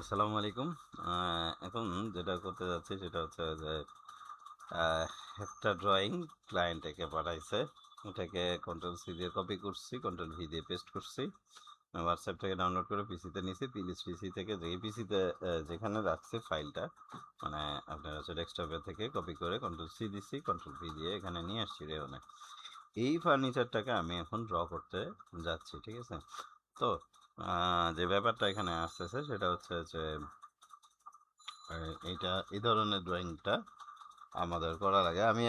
আসসালামু আলাইকুম। এখন যেটা করতে যাচ্ছি সেটা হচ্ছে যে আহ, একটা ড্রয়িং ক্লায়েন্টকে পাঠাইছে। এটাকে কন্ট্রোল সি দিয়ে কপি করছি, কন্ট্রোল ভি দিয়ে পেস্ট করছি। হোয়াটসঅ্যাপ থেকে ডাউনলোড করে পিসিতে নিছি। পিসি থেকে যে পিসিতে যেখানে রাখছি ফাইলটা, মানে আপনার হচ্ছে ডেস্কটপে থেকে কপি করে কন্ট্রোল সি দিছি, কন্ট্রোল ভি দিয়ে এখানে নিয়ে আসছি রেওনে। এই ফার্নিচারটাকে আমি এখন ড্র করতে যাচ্ছি, ঠিক আছে? তো যে ব্যাপারটা এখানে আসতেছে সেটা হচ্ছে যে এইটা এই ধরনের ড্রয়িংটা আমাদের করা লাগে। আমি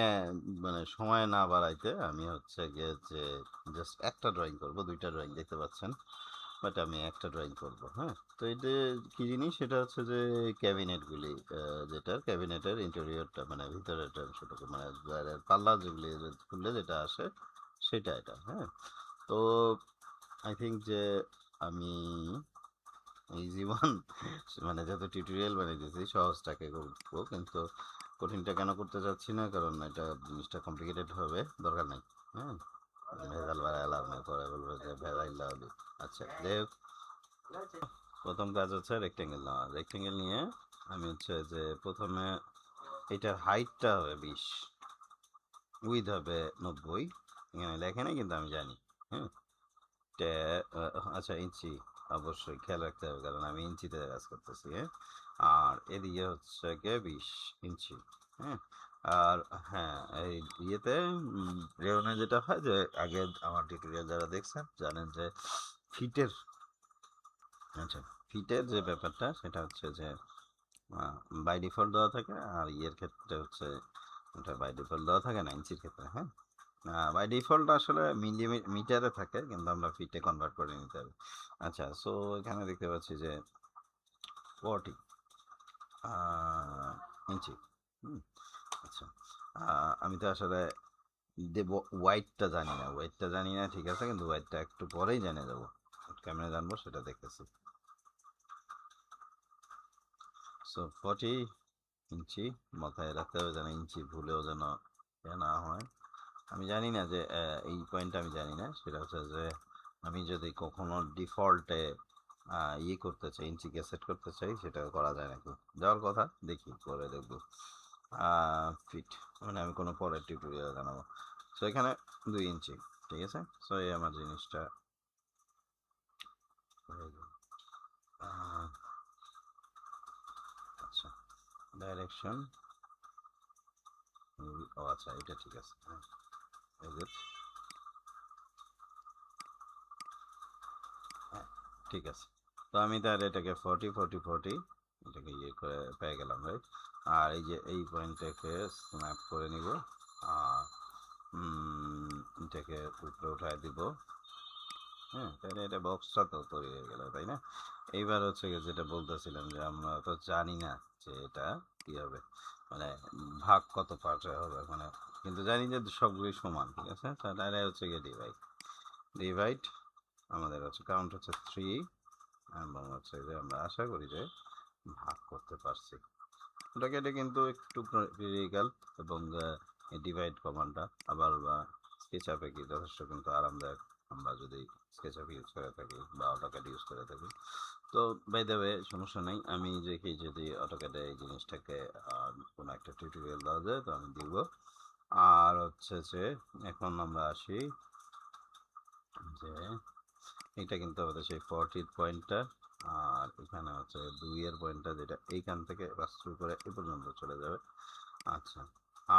মানে সময় না বাড়াইতে আমি হচ্ছে গিয়ে যে জাস্ট একটা ড্রয়িং করব, দুইটা ড্রয়িং দেখতে পাচ্ছেন, বাট আমি একটা ড্রয়িং করব। হ্যাঁ, তো এটা কি জিনিস, সেটা হচ্ছে যে ক্যাবিনেটগুলি, যেটার ক্যাবিনেটের ইন্টেরিয়রটা মানে ভিতরের অংশটুকু, মানে পাল্লা যেগুলি খুললে যেটা আসে সেটা এটা। হ্যাঁ, তো আই থিঙ্ক যে আমি এই জীবন মানে যত টিউটোরিয়াল বানিয়েছি সহজটাকে করবো, কিন্তু কঠিনটা কেন করতে চাচ্ছি না, কারণ এটা জিনিসটা কমপ্লিকেটেড হবে, দরকার নাই। হ্যাঁ, ভেজাল বাড়ায় লাভ নেই, পরে বলবে যে ভেজাল লাভলি। আচ্ছা, যাই হোক, প্রথম কাজ হচ্ছে রেক্টেঙ্গেল নেওয়া। রেক্টেঙ্গেল নিয়ে আমি হচ্ছে যে প্রথমে এটার হাইটটা হবে 20, উইথ হবে 90। এখানে লেখে নাই কিন্তু আমি জানি। হ্যাঁ, আচ্ছা, ইঞ্চি অবশ্যই খেয়াল রাখতে হবে, কারণ আমি ইঞ্চিতে কাজ করতেছি। হ্যাঁ, আর এদিকে হচ্ছে গিয়ে 20 ইঞ্চি। হ্যাঁ, আর হ্যাঁ, এই ইয়েতে রেওনে যেটা হয় যে আগে আমার টিউটোরিয়াল যারা দেখছেন জানেন যে ফিটের, আচ্ছা, ফিটের যে ব্যাপারটা সেটা হচ্ছে যে বাই ডিফল্ট দেওয়া থাকে, আর ইয়ের ক্ষেত্রে হচ্ছে ওটা বাই ডিফল্ট দেওয়া থাকে না ইঞ্চির ক্ষেত্রে। হ্যাঁ, বাই ডিফল্ট আসলে মিটারে থাকে, কিন্তু আমরা ফিটে কনভার্ট করে নিতে হবে। আচ্ছা, সো এখানে দেখতে পাচ্ছি যে 40 ইঞ্চি। হুম, আচ্ছা, আমি তো আসলে দেব, ওয়াইটটা জানি না, ওয়াইটটা জানি না, ঠিক আছে, কিন্তু ওয়াইটটা একটু পরেই জেনে যাবো, কেমনে জানবো সেটা দেখতেছি। সো 40 ইঞ্চি মাথায় রাখতে হবে, যেন ইঞ্চি ভুলেও যেন না হয়। আমি জানি না যে এই পয়েন্টটা আমি জানি না, সেটা হচ্ছে যে আমি যদি কখনো ডিফল্টে ইয়ে করতে চাই, ইঞ্চিকে সেট করতে চাই, সেটা করা যায় নাকি, যাওয়ার কথা, দেখি করে দেখবো। ফিট মানে আমি কোনো পরের টিউটোরিয়াল জানাবো। সো এখানে 2 ইঞ্চি, ঠিক আছে। সো এই আমার জিনিসটা হয়ে গেল। আহ, আচ্ছা, ডাইরেকশন, ও আচ্ছা, এটা ঠিক আছে। হ্যাঁ, হ্যাঁ, ঠিক আছে। তো আমি তার এটাকে 40 40 40 এটাকে ইয়ে করে পেয়ে গেলাম, রাইট। আর এই যে এই পয়েন্টটাকে স্ন্যাপ করে নিব, আর এটাকে উপরে উঠায় দিব। হ্যাঁ, তাহলে এটা বক্সটা তো তৈরি হয়ে গেল, তাই না? এইবার হচ্ছে গিয়ে যেটা বলতেছিলাম যে আমরা তো জানি না যে এটা কি হবে, মানে ভাগ কত পার্টে হবে, মানে কিন্তু জানি যে সবগুলি সমান, ঠিক আছে। তাহলে হচ্ছে গিয়ে ডিভাইড, ডিভাইড আমাদের হচ্ছে কাউন্ট হচ্ছে 3, এবং হচ্ছে যে আমরা আশা করি যে ভাগ করতে পারছি। ওটাকে এটা কিন্তু একটু ক্রিটিক্যাল, এবং ডিভাইড কমান্ডটা আবার স্কেচ আপে কি যথেষ্ট কিন্তু আরামদায়ক, আমরা যদি স্কেচ আপ ইউজ করে থাকি বা অটোক্যাড ইউজ করে থাকি। তো বাই দ্য ওয়ে, সমস্যা নেই, আমি দেখি যদি অটোক্যাডে এই জিনিসটাকে কোনো একটা টিউটোরিয়াল দেওয়া যায় তো আমি দিব। আর হচ্ছে যে এখন আমরা আসি যে এটা কিন্তু আমাদের সেই 40 পয়েন্টটা, আর এখানে হচ্ছে 2 এর পয়েন্টটা, যেটা এইখান থেকে শুরু করে এ পর্যন্ত চলে যাবে। আচ্ছা,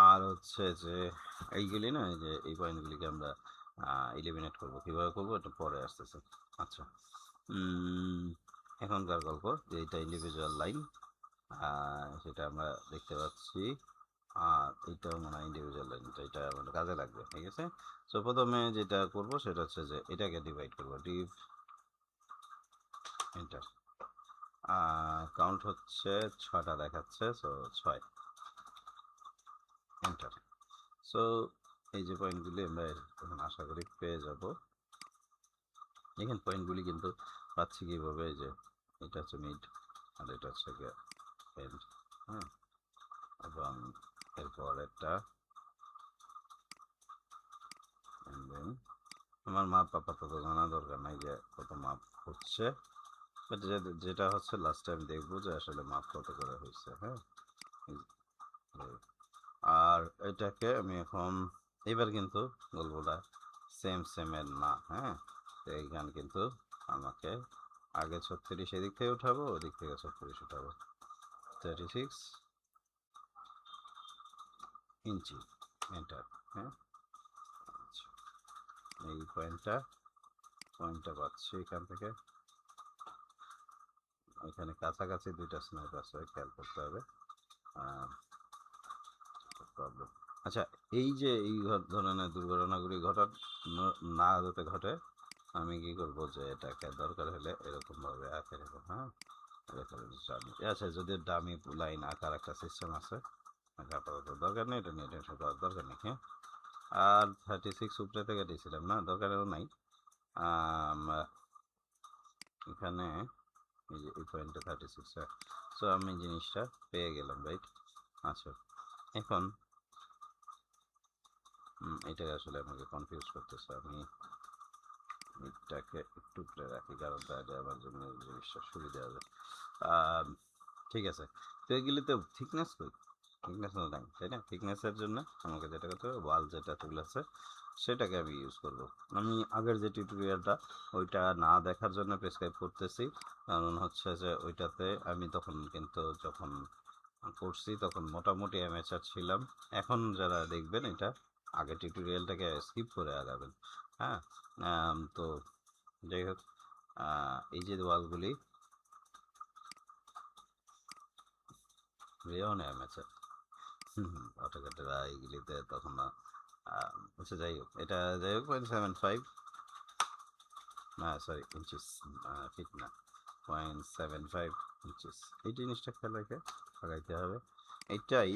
আর হচ্ছে যে এইগুলি না, এই যে এই পয়েন্টগুলিকে আমরা ইলিমিনেট করবো, কীভাবে করবো এটা পরে আসতেছে। আচ্ছা, উম, এখনকার গল্প যে এটা ইন্ডিভিজুয়াল লাইন, সেটা আমরা দেখতে পাচ্ছি, আর এইটাও মনে হয় ইন্ডিভিজুয়াল লাইন, এটা আমাদের কাজে লাগবে, ঠিক আছে। সো প্রথমে যেটা করব সেটা হচ্ছে যে এটাকে ডিভাইড করবো, এন্টার। কাউন্ট হচ্ছে 6টা দেখাচ্ছে, সো 6, এন্টার। সো এই যে পয়েন্টগুলি আমরা এখন আশা করি পেয়ে যাব। এখানে পয়েন্টগুলি কিন্তু পাচ্ছি কীভাবে, এই যে এটা হচ্ছে মিড, আর এটা হচ্ছে এন্ড। হ্যাঁ, এবং এরপর একটা, and then আমার মাপ আপাতত জানা দরকার নাই যে কত মাপ হচ্ছে, বাট যেটা হচ্ছে লাস্ট টাইম দেখবো যে আসলে মাপ কত করে হয়েছে। হ্যাঁ, এই- আর এটাকে আমি এখন এবার কিন্তু গল্পটা সেমের না। হ্যাঁ, তো এইখান কিন্তু আমাকে আগে 36 এদিক থেকে উঠাবো, ওদিক থেকে 36 উঠাবো, 36 ইঞ্চি এন্টার। হ্যাঁ, আচ্ছা, এই পয়েন্টটা পাচ্ছি এখান থেকে। এখানে কাছাকাছি দুইটা স্ন্যাপ আছে, খেয়াল করতে হবে। প্রবলেম। আচ্ছা, এই যে এই ধরনের দুর্ঘটনাগুলি না যাতে ঘটে, আমি কি করব যে এটাকে দরকার হলে এরকম ভাবে আঁকে রাখবো। হ্যাঁ, ডামি, আচ্ছা, যদি ডামি লাইন আঁকার একটা সিস্টেম আছে, আপাতত দরকার নেই, এটা নিয়ে টেনশন করার দরকার নেই। হ্যাঁ, আর 36 উপরে থেকে দিয়েছিলাম না, দরকারও নাই। এখানে এই যে এই পয়েন্টে 36, সো আমি জিনিসটা পেয়ে গেলাম, রাইট? আচ্ছা, এখন এটাই আসলে আমাকে কনফিউজ করতেছে। আমি এটাকে একটু উপরে রাখি, কারণ তাহলে আমার জন্য জিনিসটা সুবিধা হবে। আম, ঠিক আছে, তো এগুলিতে থিকনেস কই? থিকনেস নাই, তাই না? থিকনেসের জন্য আমাকে যেটা করতে হবে, ওয়াল যেটা টুল আছে সেটাকে আমি ইউজ করব। আমি আগের যে টিউটোরিয়ালটা ওইটা না দেখার জন্য প্রেসক্রাইব করতেছি, কারণ হচ্ছে যে ওইটাতে আমি তখন কিন্তু যখন করছি তখন মোটামুটি অ্যামেচার ছিলাম। এখন যারা দেখবেন এটা আগে টিউটোরিয়ালটাকে স্কিপ করে আগাবেন। হ্যাঁ, তো যাই হোক, এই যে ওয়ালগুলি রেওয়ান অ্যামেচার অটোক্যাটের এইগুলিতে তখন আচ্ছা, যাই হোক, এটা যাই হোক 0.75, না সরি ইঞ্চিস, ফিট না, 0.75 ইঞ্চিস। এই জিনিসটা খেয়াল রেখে লাগাইতে হবে। এটাই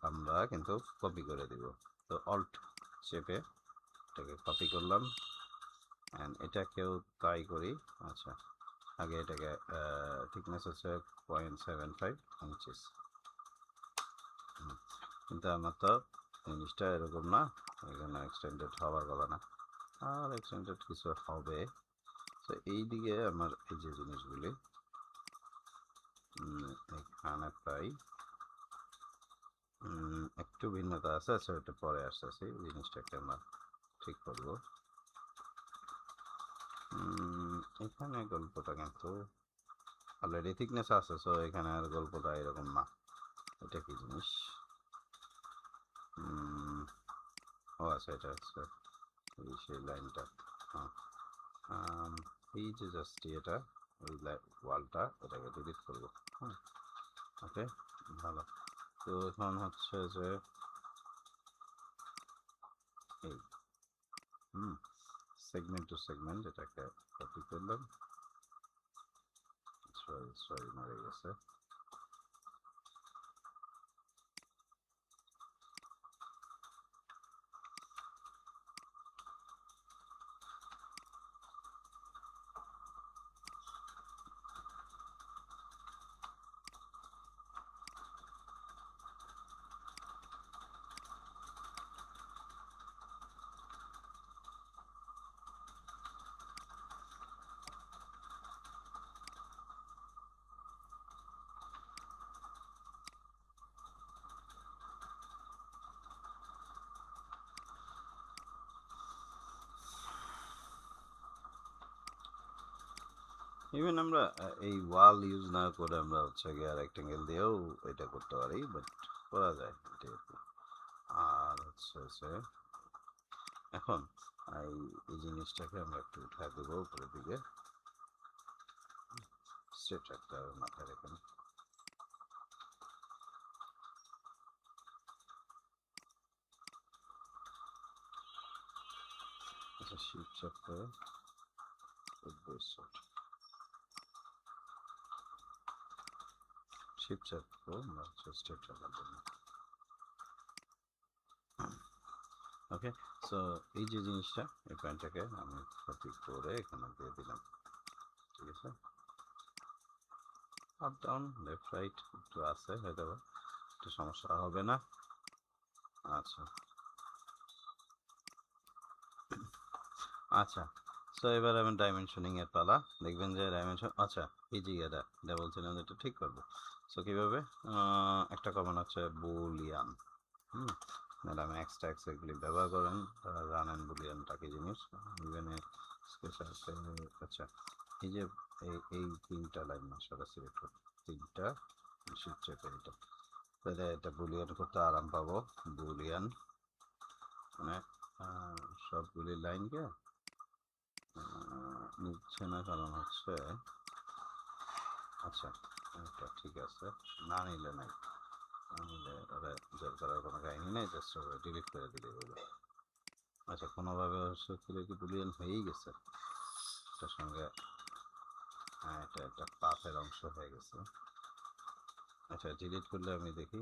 আমরা কিন্তু কপি করে দিব। তো অল্ট চেপে এটাকে কপি করলাম, অ্যান্ড এটাকেও তাই করি। আচ্ছা, আগে এটাকে থিকনেস হচ্ছে 0.75 ইঞ্চিস। কিন্তু আমার তো জিনিসটা এরকম না, এখানে এক্সটেন্ডেড হওয়ার কথা না, আর এক্সটেন্ডেড কিছু হবে। তো এই দিকে আমার এই যে জিনিসগুলি এখানে তাই একটু ভিন্নতা আছে। আচ্ছা, এটা পরে আসতেছি, জিনিসটাকে আমরা ঠিক করব। এখানে গল্পটা কিন্তু অলরেডি থিকনেস আছে, সো এখানে আর গল্পটা এরকম না। এটা কি জিনিস? ও আচ্ছা, এটা হচ্ছে এই সেই লাইনটা। হ্যাঁ, এই যে জাস্ট এটা ওই ওয়ালটা, এটাকে ডিলিট করবো। হ্যাঁ, ওকে, ভালো। তো এখন হচ্ছে যে এই সেগমেন্ট টু সেগমেন্ট এটাকে কপি করলাম। সরি মরে গেছে। ইভেন আমরা এই ওয়াল ইউজ না করে আমরা হচ্ছে গিয়ে রেক্টেঙ্গেল দিয়েও এটা করতে পারি, বাট করা যায় এটাই আর কি। আর হচ্ছে যে এখন এই এই জিনিসটাকে আমরা একটু উঠায় দেবো উপরের দিকে, স্ট্রেট রাখতে হবে মাথায় রেখে। আচ্ছা, শিফট চাপ করে শিফট চাপ করবো আমরা হচ্ছে স্ট্রেট রাখার জন্য। ওকে, সো এই যে জিনিসটা, এই প্যান্টটাকে আমি কপি করে এখানে দিয়ে দিলাম। ঠিক আছে, আপ ডাউন লেফট রাইট একটু আছে, হয়তো একটু সমস্যা হবে না। আচ্ছা, আচ্ছা, সো এবার আমি ডাইমেনশনিং এর পালা। দেখবেন যে ডাইমেনশন, আচ্ছা এই যে এটা বলছিলাম যে এটা ঠিক করবো। সো কিভাবে, একটা কমন আছে বুলিয়ান। ম্যাডাম এক্সট্রা এক্স এগুলি ব্যবহার করেন, তারা জানেন বুলিয়ানটা কি জিনিস। ইভেন আচ্ছা এই যে এই তিনটা লাইন মাসালা সিলেক্ট করো, তিনটা শিফট চেপে এটা, তাহলে এটা বুলিয়ান করতে আরাম পাবো। বুলিয়ান মানে সবগুলি লাইনকে নিচ্ছে না, কারণ হচ্ছে আচ্ছা এটা ঠিক আছে, না নিলে নাই, না নিলে ওরা জোর করার কোনো কাহিনী নেই, জাস্ট ওরা ডিলিট করে দিলে বলে। আচ্ছা কোনোভাবে কি বুলিয়ান হয়েই গেছে এটার সঙ্গে, হ্যাঁ এটা একটা পাথের অংশ হয়ে গেছে। আচ্ছা ডিলিট করলে আমি দেখি,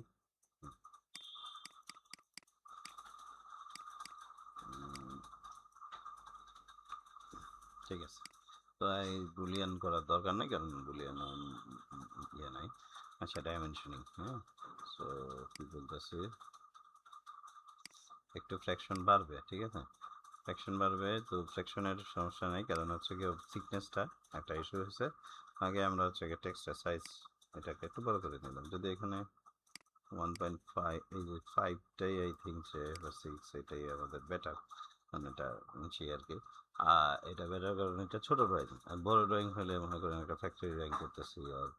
ঠিক আছে। তো এই বুলিয়ান করার দরকার নেই, কারণ বুলিয়ান ইয়ে নাই। আচ্ছা ডাইমেনশনিং, হ্যাঁ সো কি বলতেছি, একটু ফ্র্যাকশন বাড়বে, ঠিক আছে ফ্র্যাকশন বাড়বে, তো ফ্র্যাকশনের সমস্যা নেই, কারণ হচ্ছে কি থিকনেসটা একটা ইস্যু হয়েছে। আগে আমরা হচ্ছে কি টেক্সটের সাইজ এটাকে একটু বড় করে নিলাম, যদি এখানে 1.5 এই যে 5টাই আই থিঙ্ক যে বা 6 এটাই আমাদের বেটার, মানে এটা নিচে আর কি। এটা বেটার কারণ এটা ছোট ড্রয়িং, আর বড় ড্রয়িং হলে মনে করেন একটা ফ্যাক্টরি ড্রয়িং করতেছি আর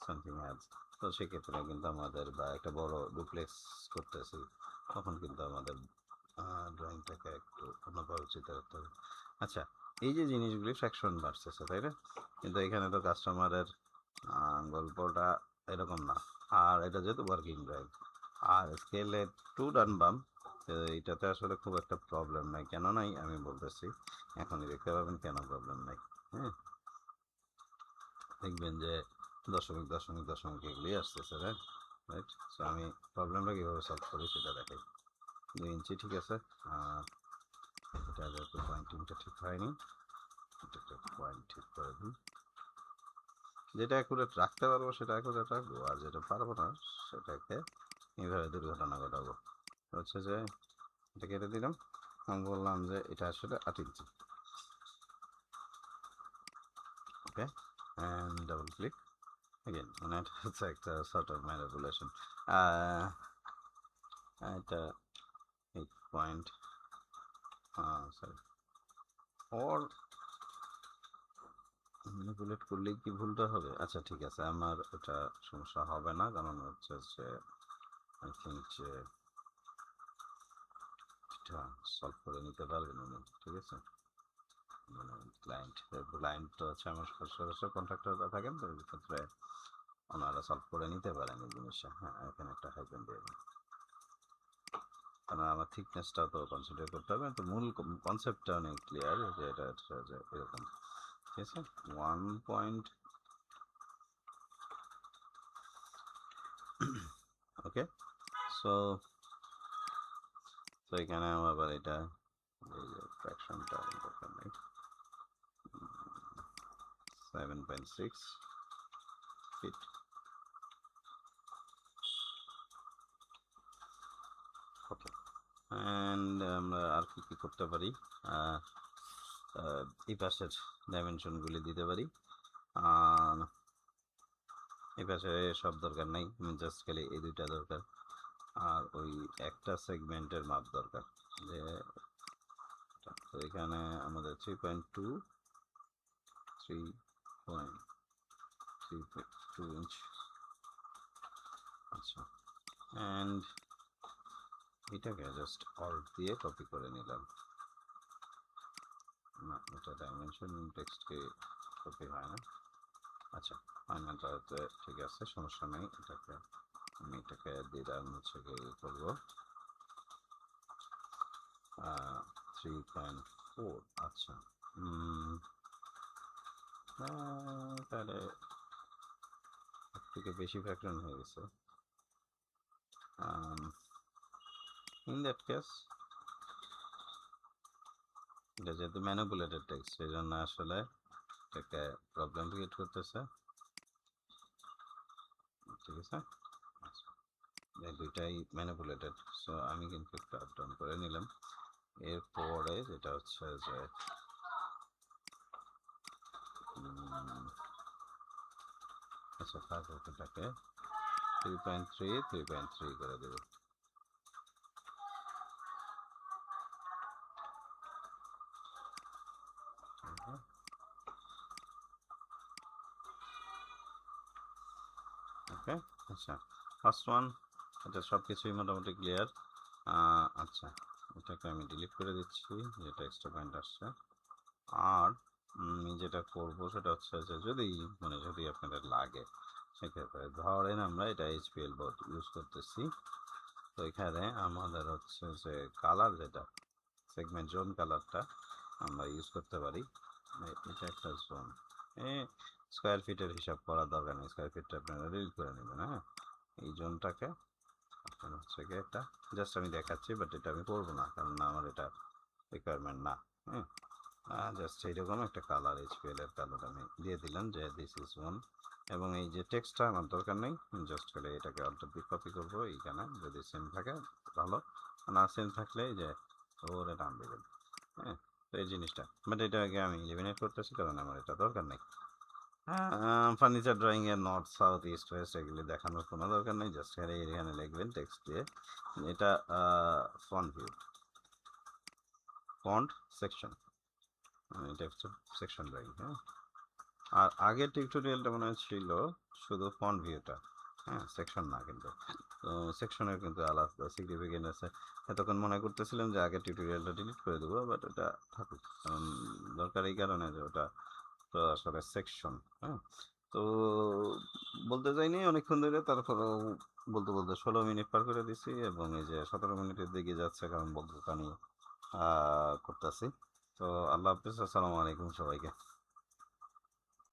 সামথিং হ্যাজ, তো সেক্ষেত্রে কিন্তু আমাদের, বা একটা বড় ডুপ্লেক্স করতেছি, তখন কিন্তু আমাদের ড্রয়িংটাকে একটু অন্যভাবে চিন্তা করতে হবে। আচ্ছা এই যে জিনিসগুলি ফ্র্যাকশন বাড়তেছে তাই না, কিন্তু এখানে তো কাস্টমারের গল্পটা এরকম না। আর এটা যেহেতু ওয়ার্কিং ড্রয়িং আর স্কেলে টু ডান বাম, এইটাতে আসলে খুব একটা প্রবলেম নাই। কেন নাই আমি বলতেছি, এখনই দেখতে পাবেন কেন প্রবলেম নাই। হ্যাঁ দেখবেন যে দশমিক দশমিক দশমিক এগুলি আসতেছে, রাইট। সো আমি প্রবলেমটা কীভাবে সলভ করি সেটা দেখাই। 2 ইঞ্চি ঠিক আছে, এটা যেহেতু পয়েন্টিংটা ঠিক হয়নি, এটাকে পয়েন্ট ঠিক করে দিই। যেটা অ্যাকুরেট রাখতে পারবো সেটা অ্যাকুরেট রাখবো, আর যেটা পারবো না সেটাকে এইভাবে দুর্ঘটনা ঘটাবো। হচ্ছে যে এটা কেটে দিলাম, আমি বললাম যে এটা আসলে 8 inch, okay and double click again, মানে এটা হচ্ছে একটা সর্ট অফ ম্যানিপুলেশন। এটা 8 পয়েন্ট, সরি, ওর ম্যানিপুলেট করলেই কি ভুলটা হবে? আচ্ছা ঠিক আছে, আমার ওটা সমস্যা হবে না, কারণ হচ্ছে যে আই থিঙ্ক যে এটা সলভ করে নিতে পারবেন উনি, ঠিক আছে। মানে ক্লায়েন্ট তো হচ্ছে আমার সরাসরি কন্ট্রাক্টররা থাকেন, তো এই ক্ষেত্রে ওনারা সলভ করে নিতে পারেন এই জিনিসটা। হ্যাঁ এখানে একটা হাইফেন দিয়ে দিন, কারণ আমার থিকনেসটাও তো কনসিডার করতে হবে, তো মূল কনসেপ্টটা অনেক ক্লিয়ার যে এটা হচ্ছে যে এরকম, ঠিক আছে 1 পয়েন্ট, ওকে। সো তো এখানে আবার এটা এই যে ফ্র্যাকশনটা দরকার নেই, 7.6 ফিট, ওকে। অ্যান্ড আমরা আর কি কি করতে পারি, এই পাশের ডাইমেনশনগুলি দিতে পারি, আর এই পাশে সব দরকার নেই, জাস্ট খালি এই দুইটা দরকার, আর ওই একটা সেগমেন্টের মাপ দরকার, যে তো এখানে আমাদের 3.2 3.32 ইঞ্চ, আচ্ছা অ্যান্ড এটাকে জাস্ট অল্ট দিয়ে কপি করে নিলাম, না এটা ডাইমেনশন টেক্সটকে কপি হয় না, আচ্ছা ফাইনালটাতে ঠিক আছে সমস্যা নেই, এটাকে আমি এটাকে দিলাম হচ্ছে কি করবো 3.4, আচ্ছা তাহলে থেকে বেশি ফ্যাক্টর হয়ে গেছে। ইন দ্যাট কেস এটা যেহেতু ম্যানিপুলেটেড টেক্সট সেই জন্য আসলে এটাকে প্রবলেম ক্রিয়েট করতেছে, ঠিক আছে এই দুইটাই ম্যানিপুলেটেড। সো আমি কিন্তু একটু আপ ডাউন করে নিলাম। এরপরে যেটা হচ্ছে যে আচ্ছা তারপর এটাকে 3.3 3.3 করে দেব। ওকে, আচ্ছা ফার্স্ট ওয়ান, এটা সব কিছুই মোটামুটি ক্লিয়ার। আচ্ছা এটাকে আমি ডিলিট করে দিচ্ছি, যেটা এক্সট্রা পয়েন্ট আসছে। আর যেটা করব সেটা হচ্ছে যে যদি আপনাদের লাগে, সেক্ষেত্রে ধরেন আমরা এটা এইচপিএল বোর্ড ইউজ করতেছি, তো এখানে আমাদের হচ্ছে যে কালার, যেটা সেগমেন্ট জোন কালারটা আমরা ইউজ করতে পারি। এটা একটা জোন, স্কোয়ার ফিটের হিসাব করার দরকার নেই, স্কোয়ার ফিটটা আপনারা ডিলিট করে নেবেন। হ্যাঁ, এই জোনটাকে আপনার হচ্ছে গিয়ে একটা, জাস্ট আমি দেখাচ্ছি, বাট এটা আমি করবো না, কারণ আমার এটা রিকোয়ারমেন্ট না। হ্যাঁ, জাস্ট এইরকম একটা কালার, এইচপিএল এর কালার আমি দিয়ে দিলাম যে দিস ইজ ওয়ান। এবং এই যে টেক্সটটা আমার দরকার নেই, জাস্ট করে এটাকে অল্টার কপি করবো এইখানে, যদি সেম থাকে ভালো, না সেম থাকলে এই যে ওরে নাম দেবেন। হ্যাঁ, তো এই জিনিসটা, বাট এটাকে আমি এলিমিনেট করতেছি কারণ আমার এটা দরকার নেই। ফার্নিচার ড্রয়িং এর নর্থ সাউথ ইস্ট ওয়েস্ট এগুলি দেখানোর কোনো দরকার নেই, জাস্ট এখানে লিখবেন টেক্সট দিয়ে। এটা ফন্ট ভিউ, ফন্ট সেকশন, এটা হচ্ছে সেকশন ড্রয়িং। হ্যাঁ, আর আগের টিউটোরিয়ালটা মনে হয় ছিল শুধু ফন্ট ভিউটা, হ্যাঁ সেকশন না কিন্তু। তো সেকশনের কিন্তু আলাদা সিগনিফিকেন্ট আছে। এতক্ষণ মনে করতেছিলাম যে আগের টিউটোরিয়ালটা ডিলিট করে দেবো, বাট ওটা থাকুক, কারণ দরকার এই কারণে যে ওটা তো আসলে সেকশন। হ্যাঁ, তো বলতে যাইনি অনেকক্ষণ ধরে, তারপরেও বলতে বলতে 16 মিনিট পার করে দিছি, এবং এই যে 17 মিনিটের দিকে যাচ্ছে, কারণ বকবকানি করতেছি। তো আল্লাহ হাফিজ, আসসালামু আলাইকুম সবাইকে।